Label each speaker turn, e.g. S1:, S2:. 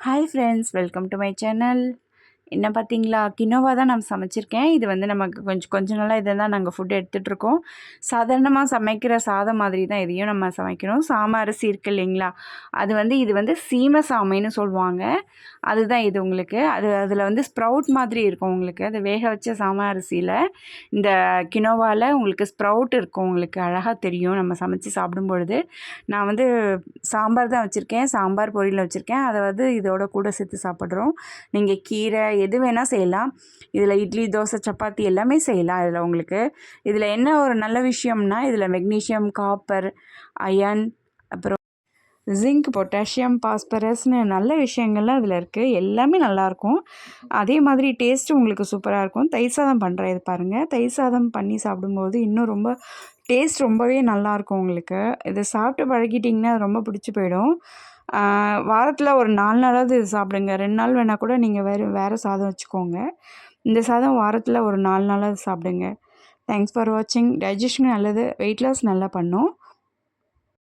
S1: Hi friends, welcome to my channel. என்ன பார்த்தீங்களா, quinoa தான் நான் சமைச்சிருக்கேன். இது வந்து நமக்கு கொஞ்ச நாளாக இதை தான் நாங்கள் ஃபுட் எடுத்துகிட்ருக்கோம். சாதாரணமாக சமைக்கிற சாதம் மாதிரி தான் இதையும் நம்ம சமைக்கிறோம். சாம அரிசி இருக்குது இல்லைங்களா, இது வந்து சீம சாமைன்னு சொல்லுவாங்க. அதுதான் இது உங்களுக்கு. அதில் வந்து ஸ்ப்ரவுட் மாதிரி இருக்கும் உங்களுக்கு. அது வேக வச்ச சாம அரிசியில் இந்த கினோவாவில் உங்களுக்கு ஸ்ப்ரவுட் இருக்கும். உங்களுக்கு அழகாக தெரியும் நம்ம சமைச்சு சாப்பிடும் பொழுது. நான் வந்து சாம்பார் தான் வச்சுருக்கேன். சாம்பார் பொரியல் வச்சுருக்கேன். அதை வந்து இதோட கூட சேர்த்து சாப்பிட்றோம். நீங்கள் கீரை எது வேணால் செய்யலாம். இதில் இட்லி, தோசை, சப்பாத்தி எல்லாமே செய்யலாம். இதில் உங்களுக்கு இதில் என்ன ஒரு நல்ல விஷயம்னா, இதில் மெக்னீஷியம், காப்பர், அயர்ன், அப்புறம் ஜிங்க், பொட்டாசியம், பாஸ்பரஸ்னு நல்ல விஷயங்கள்லாம் இதில் இருக்குது. எல்லாமே நல்லாயிருக்கும். அதே மாதிரி டேஸ்ட்டும் உங்களுக்கு சூப்பராக இருக்கும். தயிர் சாதம் பண்ணுறேன், இது பாருங்கள். தயிர் சாதம் பண்ணி சாப்பிடும்போது இன்னும் ரொம்ப டேஸ்ட் ரொம்பவே நல்லாயிருக்கும் உங்களுக்கு. இதை சாப்பிட்டு பழகிட்டிங்கன்னா அது ரொம்ப பிடிச்சி போயிடும். வாரத்தில் ஒரு 4 நாளாவது இது சாப்பிடுங்க. 2 நாள் வேணால் கூட நீங்கள் வேறு சாதம் வச்சுக்கோங்க. இந்த சாதம் வாரத்தில் ஒரு 4 நாளாவது சாப்பிடுங்க. தேங்க்ஸ் ஃபார் வாட்சிங். டைஜஷன் நல்லது, வெயிட் லாஸ் நல்லா பண்ணும்.